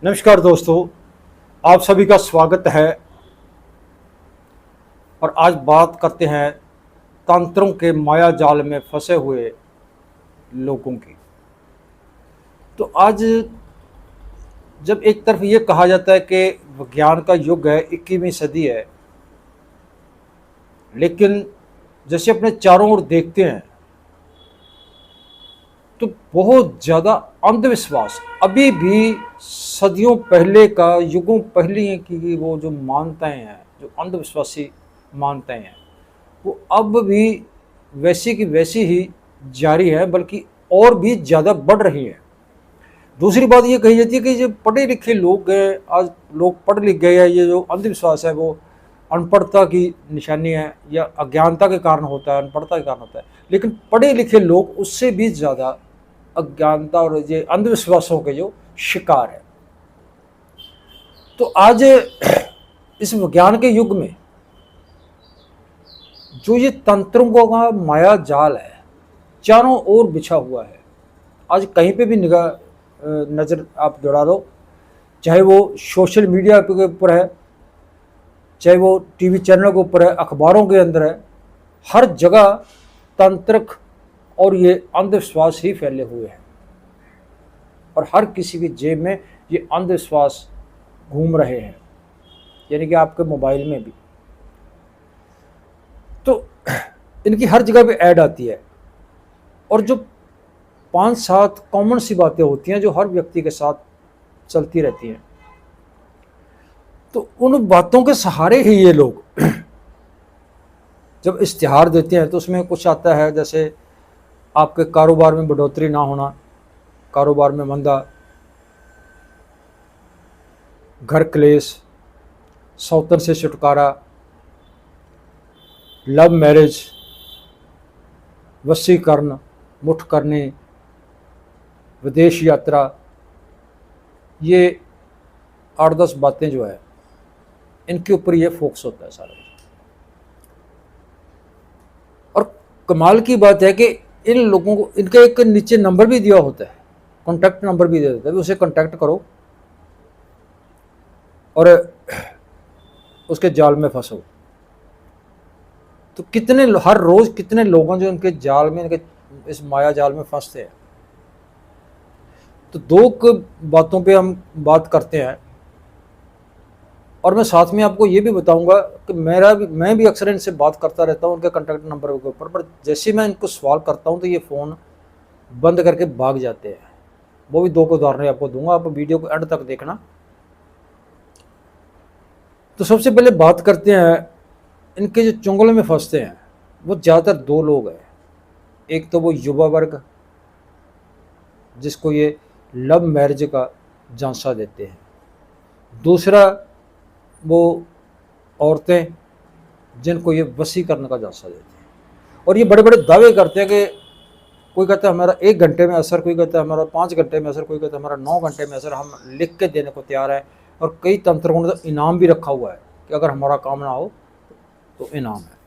नमस्कार दोस्तों, आप सभी का स्वागत है। और आज बात करते हैं तंत्रों के माया जाल में फंसे हुए लोगों की। तो आज जब एक तरफ ये कहा जाता है कि विज्ञान का युग है, 21वीं सदी है, लेकिन जैसे अपने चारों ओर देखते हैं तो बहुत ज़्यादा अंधविश्वास अभी भी सदियों पहले का, युगों पहले की वो जो मान्यताएं हैं, जो अंधविश्वासी मान्यताएं हैं, वो अब भी वैसी की वैसी ही जारी है, बल्कि और भी ज़्यादा बढ़ रही है। दूसरी बात ये कही जाती है कि जो पढ़े लिखे लोग हैं, आज लोग पढ़ लिख गए हैं, ये जो अंधविश्वास है वो अनपढ़ता की निशानी है या अज्ञानता के कारण होता है, अनपढ़ता के कारण होता है। लेकिन पढ़े लिखे लोग उससे भी ज़्यादा अज्ञानता और ये अंधविश्वासों के जो शिकार है। तो आज इस विज्ञान के युग में जो ये तंत्रों का माया जाल है, चारों ओर बिछा हुआ है। आज कहीं पे भी निगाह नज़र आप दौड़ा लो, चाहे वो सोशल मीडिया के ऊपर है, चाहे वो टीवी चैनल के ऊपर है, अखबारों के अंदर है, हर जगह तंत्रक और ये अंधविश्वास ही फैले हुए हैं। और हर किसी की जेब में ये अंधविश्वास घूम रहे हैं, यानी कि आपके मोबाइल में भी। तो इनकी हर जगह पे ऐड आती है, और जो 5-7 कॉमन सी बातें होती हैं जो हर व्यक्ति के साथ चलती रहती हैं, तो उन बातों के सहारे ही ये लोग जब इश्तिहार देते हैं तो उसमें कुछ आता है, जैसे आपके कारोबार में बढ़ोतरी ना होना, कारोबार में मंदा, घर क्लेश, सौतन से छुटकारा, लव मैरिज, वशीकरण, मुठ करने, विदेश यात्रा, ये 8-10 बातें जो है इनके ऊपर ये फोकस होता है सारा। और कमाल की बात है कि इन लोगों को इनका एक नीचे नंबर भी दिया होता है, कॉन्टैक्ट नंबर भी दे देता है, उसे कॉन्टैक्ट करो और उसके जाल में फंसो। तो कितने हर रोज कितने लोगों जो इनके जाल में, इनके इस माया जाल में फंसते हैं। तो दो बातों पे हम बात करते हैं, और मैं साथ में आपको ये भी बताऊंगा कि मैं भी अक्सर इनसे बात करता रहता हूँ उनके कॉन्टैक्ट नंबर के ऊपर, पर जैसे मैं इनको सवाल करता हूँ तो ये फ़ोन बंद करके भाग जाते हैं। वो भी 2 उदाहरण आपको दूंगा, आप वीडियो को एंड तक देखना। तो सबसे पहले बात करते हैं इनके जो चुंगलों में फंसते हैं, वो ज़्यादातर 2 लोग हैं। एक तो वो युवा वर्ग जिसको ये लव मैरिज का झांसा देते हैं, दूसरा वो औरतें जिनको ये वशीकरण का झांसा देते हैं। और ये बड़े बड़े दावे करते हैं कि कोई कहता है हमारा 1 घंटे में असर, कोई कहता है हमारा 5 घंटे में असर, कोई कहता है हमारा 9 घंटे में असर, हम लिख के देने को तैयार है। और कई तंत्रों ने तो इनाम भी रखा हुआ है कि अगर हमारा काम ना हो तो इनाम है।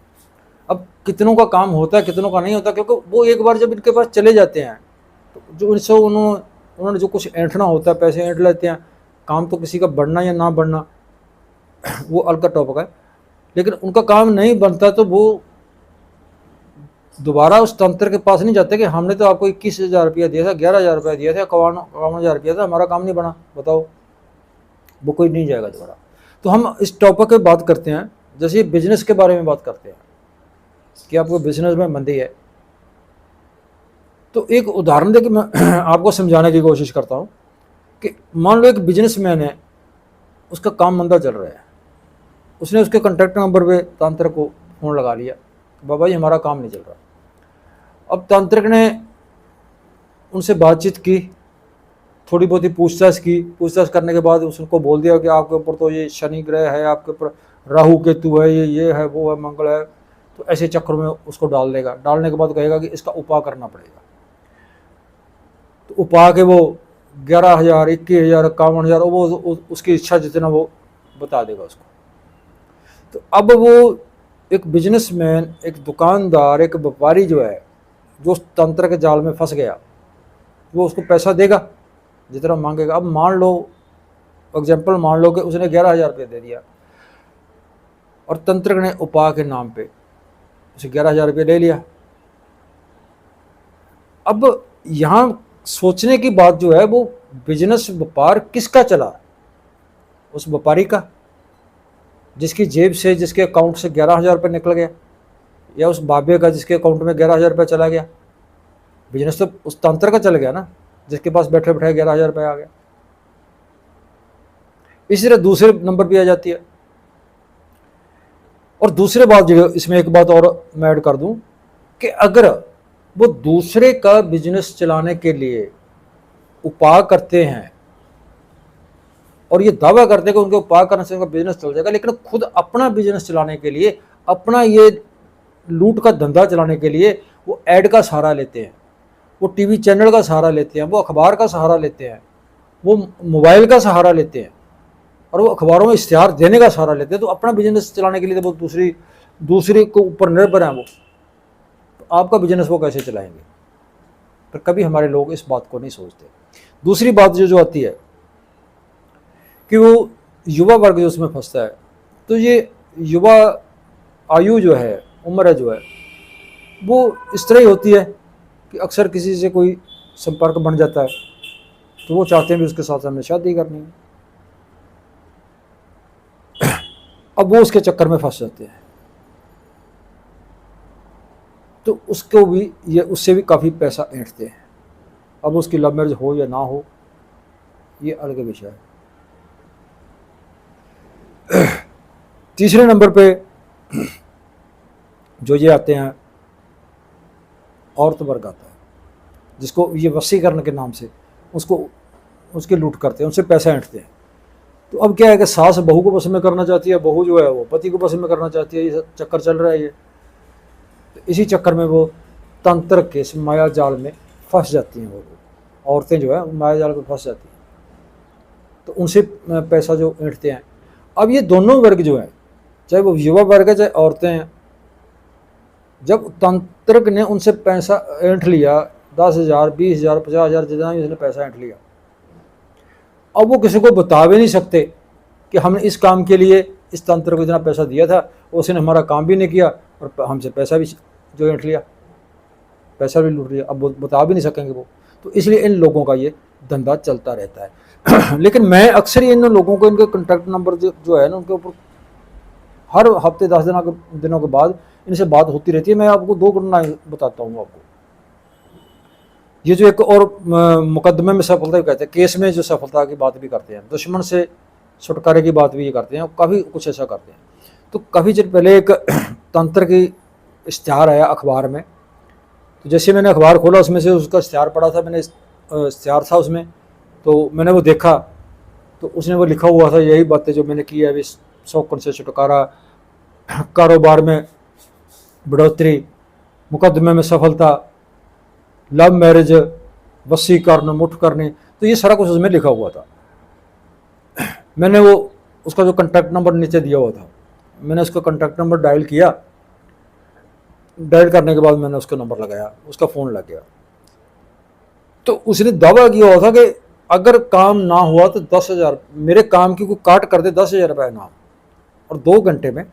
अब कितनों का काम होता है, कितनों का नहीं होता, क्योंकि वो एक बार जब इनके पास चले जाते हैं तो जो इनसे उन्होंने जो कुछ ऐंठना होता है, पैसे ऐंठ लेते हैं। काम तो किसी का बढ़ना या ना बढ़ना वो अलग का टॉपिक है, लेकिन उनका काम नहीं बनता तो वो दोबारा उस तंत्र के पास नहीं जाते कि हमने तो आपको 21,000 रुपया दिया था, 11,000 रुपया दिया था, 51,000 रुपया था, हमारा काम नहीं बना, बताओ। वो कोई नहीं जाएगा दोबारा। तो हम इस टॉपिक पे बात करते हैं, जैसे बिजनेस के बारे में बात करते हैं कि आपको बिजनेस में मंदी है। तो एक उदाहरण देके मैं आपको समझाने की कोशिश करता हूँ कि मान लो एक बिजनेसमैन है, उसका काम मंदा चल रहा है, उसने उसके कॉन्टैक्ट नंबर पे तांत्रिक को फ़ोन लगा लिया, बाबा जी हमारा काम नहीं चल रहा। अब तांत्रिक ने उनसे बातचीत की, थोड़ी बहुत ही पूछताछ करने के बाद उसको बोल दिया कि आपके ऊपर तो ये शनि ग्रह है, आपके ऊपर राहु केतु है, ये है, वो है, मंगल है। तो ऐसे चक्र में उसको डाल देगा। डालने के बाद कहेगा कि इसका उपाय करना पड़ेगा। तो उपाय के वो 11,000, 21,000, 51,000 वो उसकी इच्छा जितना वो बता देगा उसको। तो अब वो एक बिजनेसमैन, एक दुकानदार, एक व्यापारी जो है, जो उस तंत्र के जाल में फंस गया, वो उसको पैसा देगा जितना मांगेगा। अब मान लो एग्जाम्पल मान लो कि उसने 11,000 रुपये दे दिया और तंत्रक ने उपा के नाम पे उसे 11,000 रुपये ले लिया। अब यहाँ सोचने की बात जो है वो बिजनेस व्यापार किसका चला, उस व्यापारी का जिसकी जेब से, जिसके अकाउंट से 11,000 रुपये निकल गया, या उस बाबे का जिसके अकाउंट में 11,000 रुपये चला गया। बिजनेस तो उस तंत्र का चल गया ना, जिसके पास बैठे बैठे 11,000 रुपये आ गया। इसी तरह दूसरे नंबर पे आ जाती है। और दूसरे बात जो इसमें एक बात और मैं ऐड कर दूं कि अगर वो दूसरे का बिजनेस चलाने के लिए उपाय करते हैं और ये दावा करते हैं कि उनके उपाय करने से उनका बिजनेस चल जाएगा, लेकिन खुद अपना बिजनेस चलाने के लिए, अपना ये लूट का धंधा चलाने के लिए वो ऐड का सहारा लेते हैं, वो टीवी चैनल का सहारा लेते हैं, वो अखबार का सहारा लेते हैं, वो मोबाइल का सहारा लेते हैं और वो अखबारों में इश्तिहार देने का सहारा लेते हैं, तो अपना बिजनेस चलाने के लिए तो वो दूसरे को ऊपर निर्भर हैं। वो तो आपका बिजनेस वो कैसे चलाएंगे? पर कभी हमारे लोग इस बात को नहीं सोचते। दूसरी बात जो आती है कि वो युवा वर्ग जो उसमें फंसता है, तो ये युवा आयु जो है, उम्र जो है, वो इस तरह ही होती है कि अक्सर किसी से कोई संपर्क बन जाता है तो वो चाहते हैं भी उसके साथ हमें शादी करनी है। अब वो उसके चक्कर में फंस जाते हैं, तो उसको भी ये उससे भी काफ़ी पैसा ऐंठते हैं। अब उसकी लव मैरिज हो या ना हो, ये अलग विषय है। तीसरे नंबर पे जो ये आते हैं, औरत वर्ग आता है, जिसको ये वशीकरण के नाम से उसके लूट करते हैं, उनसे पैसा ऐंठते हैं। तो अब क्या है कि सास बहू को बस में करना चाहती है, बहू जो है वो पति को बस में करना चाहती है। ये चक्कर चल रहा है ये। तो इसी चक्कर में वो तंत्र के इस माया जाल में फंस जाती हैं। वो औरतें जो है माया जाल में फंस जाती हैं, तो उनसे पैसा जो ऐंठते हैं। अब ये दोनों वर्ग जो हैं, चाहे वो युवा वर्ग है चाहे औरतें हैं, जब तंत्रक ने उनसे पैसा ऐंठ लिया, 10,000, 20,000, 50,000, जितना भी उसने पैसा ऐंठ लिया, अब वो किसी को बता भी नहीं सकते कि हमने इस काम के लिए इस तंत्र को इतना पैसा दिया था, उसने हमारा काम भी नहीं किया और हमसे पैसा भी जो ऐंठ लिया, पैसा भी लूट लिया। अब वो बता भी नहीं सकेंगे वो। तो इसलिए इन लोगों का ये धंधा चलता रहता है। लेकिन मैं अक्सर इन लोगों को, इनके कॉन्टैक्ट नंबर जो है ना, उनके ऊपर हर हफ्ते 10 दिनों के बाद इनसे बात होती रहती है। मैं आपको 2 घटना बताता हूँ आपको। ये जो एक और मुकदमे में सफलता भी कहते हैं, केस में जो सफलता की बात भी करते हैं, दुश्मन से छुटकारे की बात भी ये करते हैं, काफ़ी कुछ ऐसा करते हैं। तो काफ़ी देर पहले एक तंत्र की इश्तिहार आया अखबार में, तो जैसे मैंने अखबार खोला उसमें से उसका इश्तिहार पड़ा था, मैंने इश्तिहार था उसमें, तो मैंने वो देखा, तो उसने वो लिखा हुआ था यही बातें जो मैंने की है अभी, शौकन से छुटकारा, कारोबार में बढ़ोतरी, मुकदमे में सफलता, लव मैरिज, वशीकरण, मुठ करने, तो ये सारा कुछ उसमें लिखा हुआ था। मैंने वो उसका जो कॉन्टैक्ट नंबर नीचे दिया हुआ था, मैंने उसका कॉन्टैक्ट नंबर डायल किया। डायल करने के बाद मैंने उसका नंबर लगाया, उसका फ़ोन लग गया। तो उसने दावा किया हुआ था कि अगर काम ना हुआ तो 10,000, मेरे काम की कोई काट कर दे 10,000 रुपये नाम, और 2 घंटे में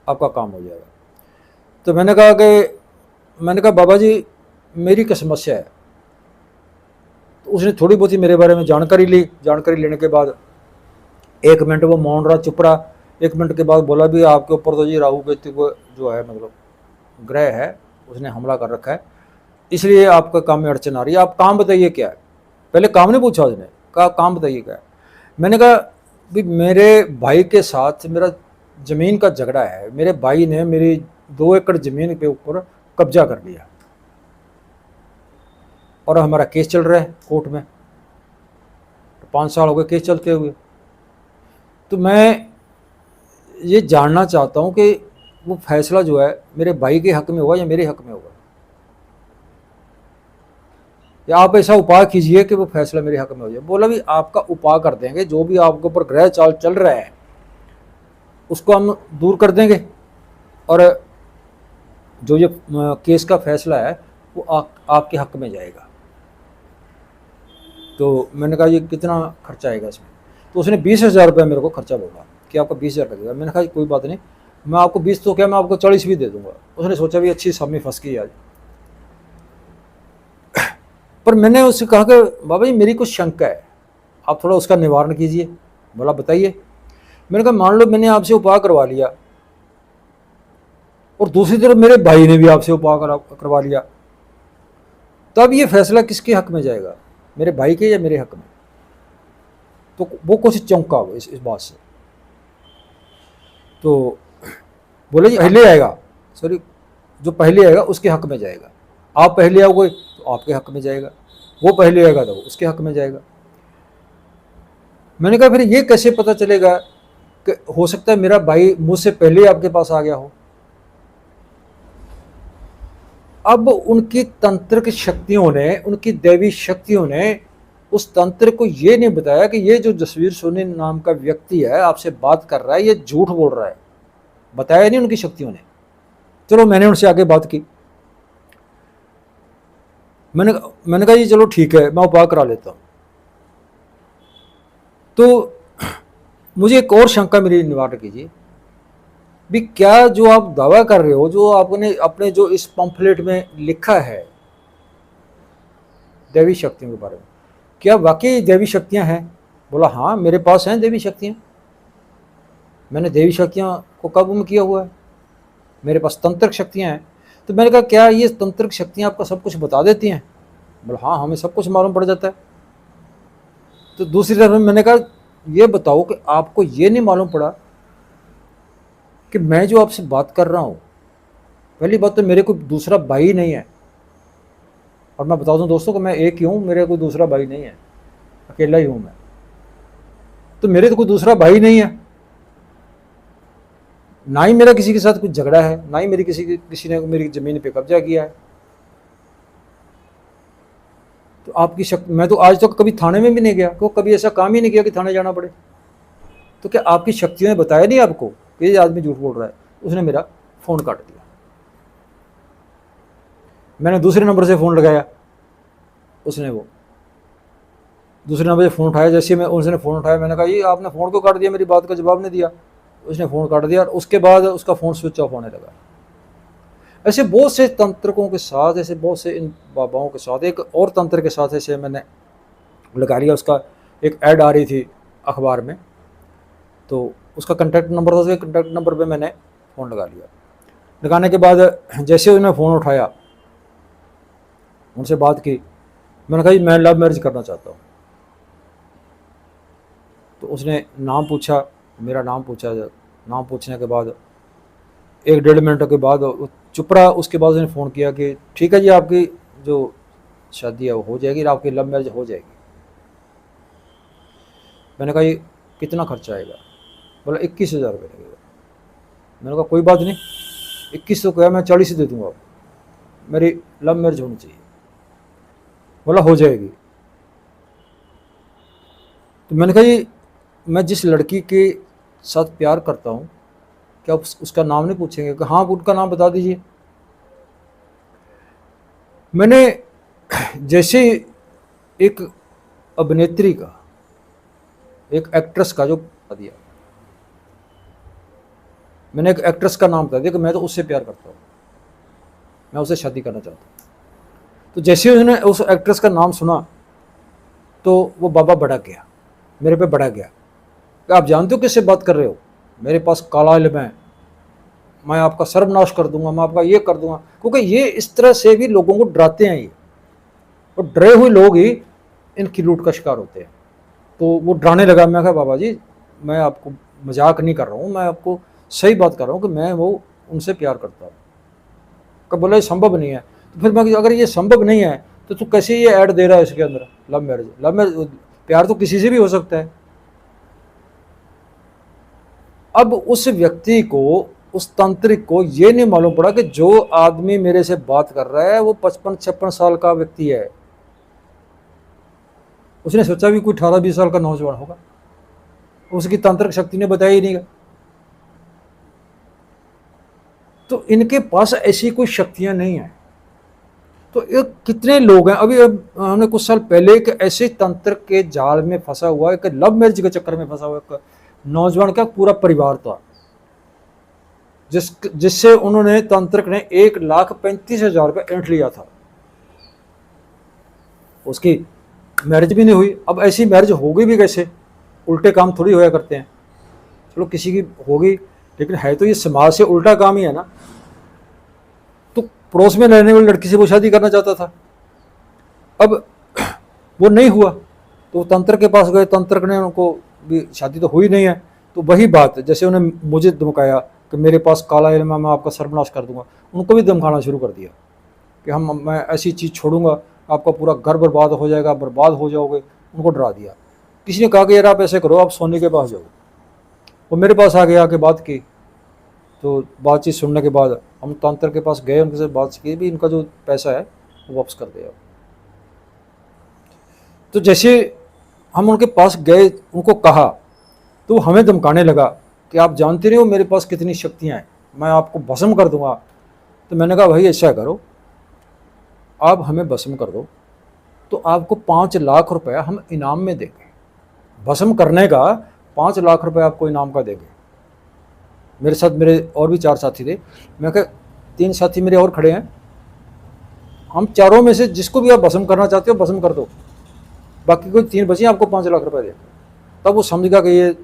आपका काम हो जाएगा। तो मैंने कहा बाबा जी मेरी क्या समस्या है? तो उसने थोड़ी बहुत ही मेरे बारे में जानकारी ली। जानकारी लेने के बाद 1 मिनट वो मौन रहा, चुप रहा। 1 मिनट के बाद बोला भी आपके ऊपर तो जी राहु केतु को जो है मतलब ग्रह है, उसने हमला कर रखा है, इसलिए आपका काम में अड़चन आ रही है। आप काम बताइए क्या है। पहले काम नहीं पूछा, उसने कहा काम बताइए क्या है। मैंने कहा भी मेरे भाई के साथ मेरा ज़मीन का झगड़ा है, मेरे भाई ने मेरी 2 एकड़ ज़मीन के ऊपर कब्जा कर लिया और हमारा केस चल रहा है कोर्ट में, 5 साल हो गए केस चलते हुए। तो मैं ये जानना चाहता हूँ कि वो फैसला जो है मेरे भाई के हक में होगा या मेरे हक में होगा, या आप ऐसा उपाय कीजिए कि वो फैसला मेरे हक में हो जाए। बोला भी आपका उपाय कर देंगे, जो भी आपके ऊपर ग्रह चाल चल रहा है उसको हम दूर कर देंगे, और जो ये केस का फैसला है वो आपके हक में जाएगा। तो मैंने कहा ये कितना खर्चा आएगा इसमें? तो उसने 20,000 रुपये मेरे को खर्चा बोला कि आपका 20,000 लगेगा। मैंने कहा कोई बात नहीं, मैं आपको 20 तो क्या, मैं आपको 40 भी दे दूंगा। उसने सोचा भी अच्छी सामी फंस गई आज। पर मैंने उससे कहा कि बाबा जी मेरी कुछ शंका है, आप थोड़ा उसका निवारण कीजिए। बोला बताइए। मैंने कहा मान लो मैंने आपसे उपाय करवा लिया और दूसरी तरफ मेरे भाई ने भी आपसे उपाय करवा लिया, तब ये फैसला किसके हक में जाएगा, मेरे भाई के या मेरे हक में? तो वो कुछ चौंका इस बात से। तो बोले जी पहले आएगा, सॉरी जो पहले आएगा उसके हक में जाएगा। आप पहले आओगे तो आपके हक में जाएगा, वो पहले आएगा तो उसके हक में जाएगा। मैंने कहा फिर ये कैसे पता चलेगा कि हो सकता है मेरा भाई मुझसे पहले आपके पास आ गया हो? अब उनकी तंत्रिक शक्तियों ने, उनकी दैवी शक्तियों ने उस तंत्र को ये नहीं बताया कि ये जो जसवीर सोनी नाम का व्यक्ति है आपसे बात कर रहा है ये झूठ बोल रहा है। बताया नहीं उनकी शक्तियों ने। चलो मैंने उनसे आगे बात की। मैंने कहा जी चलो ठीक है, मैं उपाय करा लेता हूं। तो मुझे एक और शंका मेरी निवारण कीजिए भी, क्या जो आप दावा कर रहे हो, जो आपने अपने जो इस पम्फलेट में लिखा है दैवी शक्तियों के बारे में, क्या वाकई दैवी शक्तियां हैं? बोला हाँ मेरे पास हैं देवी शक्तियां, मैंने देवी शक्तियां को काबू में किया हुआ है, मेरे पास तंत्रिक शक्तियां हैं। तो मैंने कहा क्या ये तंत्रिक शक्तियां आपको सब कुछ बता देती हैं? बोला हाँ हमें सब कुछ मालूम पड़ जाता है। तो दूसरी तरफ मैंने कहा ये बताओ कि आपको ये नहीं मालूम पड़ा कि मैं जो आपसे बात कर रहा हूं, पहली बात तो मेरे कोई दूसरा भाई नहीं है, और मैं बता दूं दोस्तों को मैं एक ही हूं, मेरे कोई दूसरा भाई नहीं है, अकेला ही हूं मैं। तो मेरे तो कोई दूसरा भाई नहीं है, ना ही मेरा किसी के साथ कुछ झगड़ा है, ना ही मेरी किसी ने मेरी जमीन पे कब्जा किया है। तो आपकी शक्ति, मैं तो आज तक कभी थाने में भी नहीं गया, क्यों कभी ऐसा काम ही नहीं किया कि थाने जाना पड़े। तो क्या आपकी शक्तियों ने बताया नहीं आपको कि ये आदमी झूठ बोल रहा है? उसने मेरा फ़ोन काट दिया। मैंने दूसरे नंबर से फ़ोन लगाया, उसने वो दूसरे नंबर से फ़ोन उठाया। जैसे मैं उसने फ़ोन उठाया मैंने कहा ये आपने फ़ोन क्यों काट दिया, मेरी बात का जवाब नहीं दिया। उसने फ़ोन काट दिया और उसके बाद उसका फ़ोन स्विच ऑफ होने लगा। ऐसे बहुत से तंत्रकों के साथ, ऐसे बहुत से इन बाबाओं के साथ, एक और तंत्र के साथ ऐसे मैंने लगा लिया। उसका एक ऐड आ रही थी अखबार में, तो उसका कॉन्टैक्ट नंबर था, उसके कॉन्टैक्ट नंबर पे मैंने फ़ोन लगा लिया। लगाने के बाद जैसे उन्होंने फ़ोन उठाया, उनसे बात की, मैंने कहा जी मैं लव मैरिज करना चाहता हूँ। तो उसने नाम पूछा, मेरा नाम पूछा। नाम पूछने के बाद 1-1.5 मिनट के बाद चुप रहा। उसके बाद उसने फ़ोन किया कि ठीक है जी आपकी जो शादी है वो हो जाएगी, आपकी लव मैरिज हो जाएगी। मैंने कहा ये कितना खर्चा आएगा? बोला 21,000 रुपये लगेगा। मैंने कहा कोई बात नहीं, 21 तो क्या, मैं 40 ही दे दूँगा, मेरी लव मैरिज होनी चाहिए। बोला हो जाएगी। तो मैंने कहा जी मैं जिस लड़की के साथ प्यार करता हूँ क्या उसका नाम नहीं पूछेंगे? कि हाँ उनका नाम बता दीजिए। मैंने जैसे एक अभिनेत्री का, एक एक्ट्रेस का जो बता दिया, मैंने एक एक्ट्रेस का नाम बता दिया कि मैं तो उससे प्यार करता हूँ, मैं उससे शादी करना चाहता हूँ। तो जैसे उसने उस एक्ट्रेस का नाम सुना तो वो बाबा भड़क गया, मेरे पे भड़क गया कि आप जानते हो किससे बात कर रहे हो, मेरे पास काला इल्म है, मैं आपका सर्वनाश कर दूंगा, मैं आपका ये कर दूंगा। क्योंकि ये इस तरह से भी लोगों को डराते हैं ये, और डरे हुए लोग ही इनकी लूट का शिकार होते हैं। तो वो डराने लगा। मैं कहा बाबा जी मैं आपको मजाक नहीं कर रहा हूँ, मैं आपको सही बात कर रहा हूँ कि मैं वो उनसे प्यार करता हूँ। कब बोला ये संभव नहीं है। तो फिर मैं अगर ये संभव नहीं है तो तू कैसे ये ऐड दे रहा है इसके अंदर लव मैरिज? लव मैरिज प्यार तो किसी से भी हो सकता है। अब उस व्यक्ति को, उस तांत्रिक को ये नहीं मालूम पड़ा कि जो आदमी मेरे से बात कर रहा है वो 55-56 साल का व्यक्ति है। उसने सोचा भी कोई 18-20 साल का नौजवान होगा, उसकी तांत्रिक शक्ति ने बताया ही नहीं। तो इनके पास ऐसी कोई शक्तियां नहीं है। तो ये कितने लोग हैं। अभी अब हमने कुछ साल पहले एक ऐसे तंत्र के जाल में फंसा हुआ, एक लव मैरिज के चक्कर में फंसा हुआ एक नौजवान का पूरा परिवार था, जिससे उन्होंने तांत्रिक ने 1,35,000 रुपये ऐंठ लिया था। उसकी मैरिज भी नहीं हुई। अब ऐसी मैरिज होगी भी कैसे, उल्टे काम थोड़ी होया करते हैं। चलो किसी की होगी, लेकिन है तो ये समाज से उल्टा काम ही है ना। तो पड़ोस में रहने वाली लड़की से वो शादी करना चाहता था, अब वो नहीं हुआ तो तंत्र के पास गए। तंत्र ने उनको भी शादी तो हुई नहीं है, तो वही बात जैसे उन्हें मुझे धमकाया कि मेरे पास काला इल्म है, मैं आपका सर्वनाश कर दूंगा, उनको भी धमकाना शुरू कर दिया कि मैं ऐसी चीज़ छोड़ूंगा, आपका पूरा घर बर्बाद हो जाएगा, बर्बाद हो जाओगे। उनको डरा दिया। किसी ने कहा कि यार आप ऐसे करो, आप सोनी के पास जाओ। वो मेरे पास आ गया, आके बात की। तो बातचीत सुनने के बाद हम तंत्र के पास गए, उनके साथ बात की भी इनका जो पैसा है वो वापस कर दे। तो जैसे हम उनके पास गए, उनको कहा, तो हमें धमकाने लगा कि आप जानते नहीं हो मेरे पास कितनी शक्तियाँ हैं, मैं आपको भस्म कर दूंगा। तो मैंने कहा भाई ऐसा करो, आप हमें भस्म कर दो तो आपको 5 लाख रुपया हम इनाम में देंगे। भस्म करने का 5 लाख रुपया आपको इनाम का देंगे। मेरे साथ मेरे और भी 4 साथी थे। मैं कहा 3 साथी मेरे और खड़े हैं, हम चारों में से जिसको भी आप भस्म करना चाहते हो भस्म कर दो, बाकी कोई 3 बचे आपको 5 लाख रुपये देंगे। तब वो समझ गया कि ये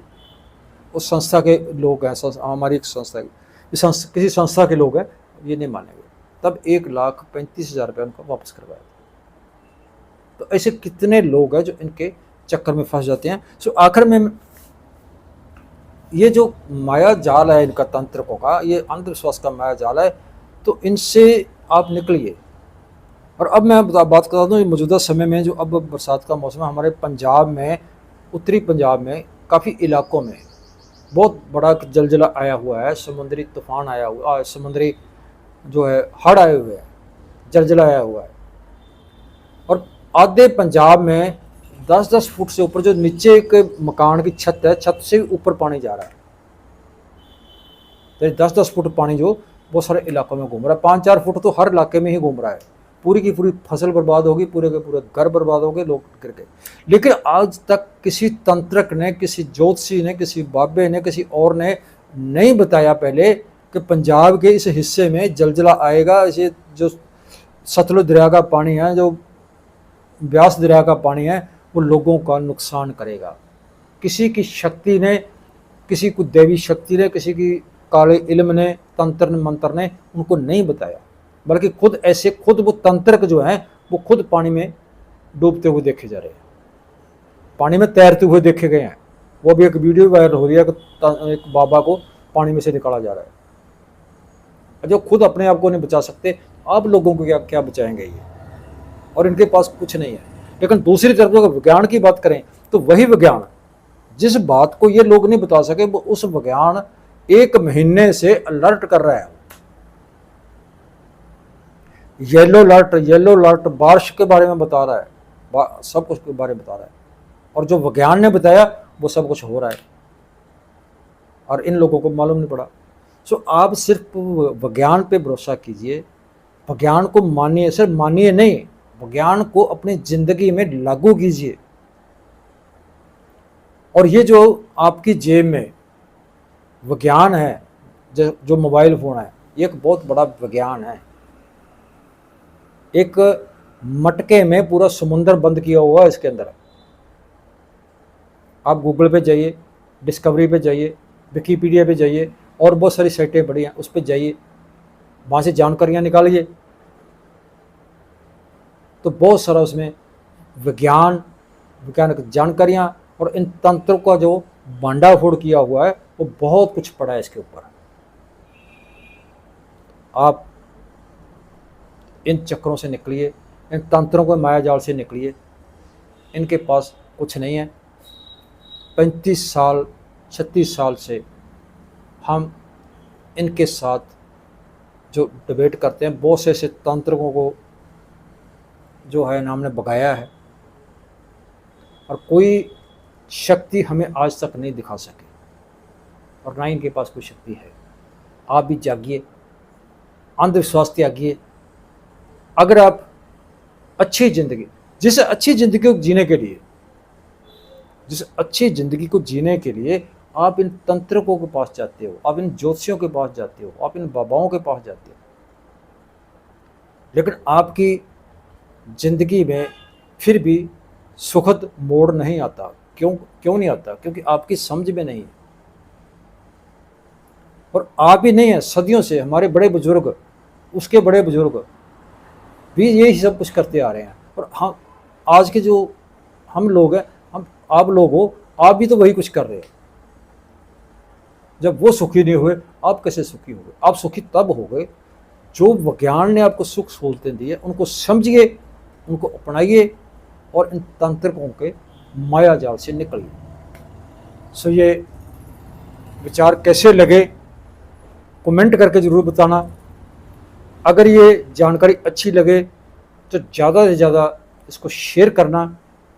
उस संस्था के लोग हैं, हमारी एक संस्था है, किसी संस्था के लोग हैं, ये नहीं मानेंगे। तब 1,35,000 रुपये उनको वापस करवाया। तो ऐसे कितने लोग हैं जो इनके चक्कर में फंस जाते हैं। सो आखिर में ये जो माया जाल है इनका, तंत्रकों का, ये अंधविश्वास का माया जाल है, तो इनसे आप निकलिए। और अब मैं बात करता हूँ मौजूदा समय में, जो अब बरसात का मौसम है, हमारे पंजाब में, उत्तरी पंजाब में काफ़ी इलाकों में बहुत बड़ा जलजला आया हुआ है, समुद्री तूफान आया हुआ, समुद्री जो है हड़ आए हुए हैं, जलजला आया हुआ है। और आधे पंजाब में 10-10 फुट से ऊपर, जो नीचे के मकान की छत है, छत से ऊपर पानी जा रहा है। तो 10-10 फुट पानी जो बहुत सारे इलाकों में घूम रहा है, 5-4 फुट तो हर इलाके में ही घूम रहा है। पूरी की पूरी फसल बर्बाद होगी, पूरे के पूरे घर बर्बाद हो गए, लोग गिर गए। लेकिन आज तक किसी तंत्रक ने, किसी ज्योतिषी ने, किसी बाबे ने, किसी और ने नहीं बताया पहले कि पंजाब के इस हिस्से में जलजला आएगा। इसे जो सतलुज दरिया का पानी है, जो ब्यास दरिया का पानी है, वो लोगों का नुकसान करेगा। किसी की शक्ति ने, किसी को देवी शक्ति ने, किसी की काले इल्म ने, तंत्र ने, मंत्र ने उनको नहीं बताया, बल्कि खुद वो तंत्रक जो हैं वो खुद पानी में डूबते हुए देखे जा रहे हैं, पानी में तैरते हुए देखे गए हैं। वो भी एक वीडियो वायरल हो रही है कि एक बाबा को पानी में से निकाला जा रहा है। जो खुद अपने आप को नहीं बचा सकते, आप लोगों को क्या बचाएंगे ये। और इनके पास कुछ नहीं है। लेकिन दूसरी तरफ अगर विज्ञान की बात करें, तो वही विज्ञान जिस बात को ये लोग नहीं बता सके, वो उस विज्ञान 1 महीने से अलर्ट कर रहा है। येलो अलर्ट बारिश के बारे में बता रहा है, सब कुछ के बारे में बता रहा है। और जो विज्ञान ने बताया वो सब कुछ हो रहा है, और इन लोगों को मालूम नहीं पड़ा। सो आप सिर्फ विज्ञान पे भरोसा कीजिए, विज्ञान को मानिए, सिर्फ मानिए नहीं, विज्ञान को अपनी जिंदगी में लागू कीजिए। और ये जो आपकी जेब में विज्ञान है, जो मोबाइल फ़ोन है, ये एक बहुत बड़ा विज्ञान है। एक मटके में पूरा समुंदर बंद किया हुआ है इसके अंदर। आप गूगल पे जाइए, डिस्कवरी पे जाइए, विकीपीडिया पे जाइए, और बहुत सारी साइटें बड़ी हैं, उस पर जाइए, वहाँ से जानकारियाँ निकालिए। तो बहुत सारा उसमें वैज्ञानिक जानकारियाँ और इन तंत्रों का जो भांडाफोड़ किया हुआ है, वो बहुत कुछ पड़ा है इसके ऊपर। आप इन चक्रों से निकलिए, इन तंत्रों को माया जाल से निकलिए। इनके पास कुछ नहीं है। 35 साल 36 साल से हम इनके साथ जो डिबेट करते हैं, बहुत से ऐसे तंत्रों को जो है ना हमने भगाया है, और कोई शक्ति हमें आज तक नहीं दिखा सके, और ना इनके पास कोई शक्ति है। आप भी जागिए, अंधविश्वास त्यागिए। अगर आप अच्छी ज़िंदगी, जिस अच्छी ज़िंदगी को जीने के लिए, जिस अच्छी ज़िंदगी को जीने के लिए आप इन तंत्रकों के पास जाते हो, आप इन ज्योतिषियों के पास जाते हो, आप इन बाबाओं के पास जाते हो, लेकिन आपकी ज़िंदगी में फिर भी सुखद मोड़ नहीं आता। क्यों क्यों नहीं आता? क्योंकि आपकी समझ में नहीं है। और आप ही नहीं है, सदियों से हमारे बड़े बुजुर्ग, उसके बड़े बुजुर्ग भी यही सब कुछ करते आ रहे हैं। और हम आज के जो हम लोग हैं, हम आप लोग हो, आप भी तो वही कुछ कर रहे हो। जब वो सुखी नहीं हुए, आप कैसे सुखी हो गए? आप सुखी तब हो गए जो विज्ञान ने आपको सुख सहूलतें दी है, उनको समझिए, उनको अपनाइए और इन तांत्रिकों के माया जाल से निकलिए। सो ये विचार कैसे लगे कमेंट करके ज़रूर बताना। अगर ये जानकारी अच्छी लगे तो ज़्यादा से ज़्यादा इसको शेयर करना।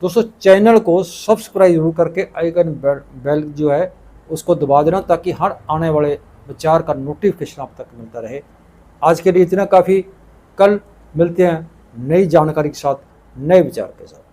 दोस्तों चैनल को सब्सक्राइब जरूर करके आइकन बेल जो है उसको दबा देना, ताकि हर आने वाले विचार का नोटिफिकेशन आप तक मिलता रहे। आज के लिए इतना काफ़ी। कल मिलते हैं नई जानकारी के साथ, नए विचार के साथ।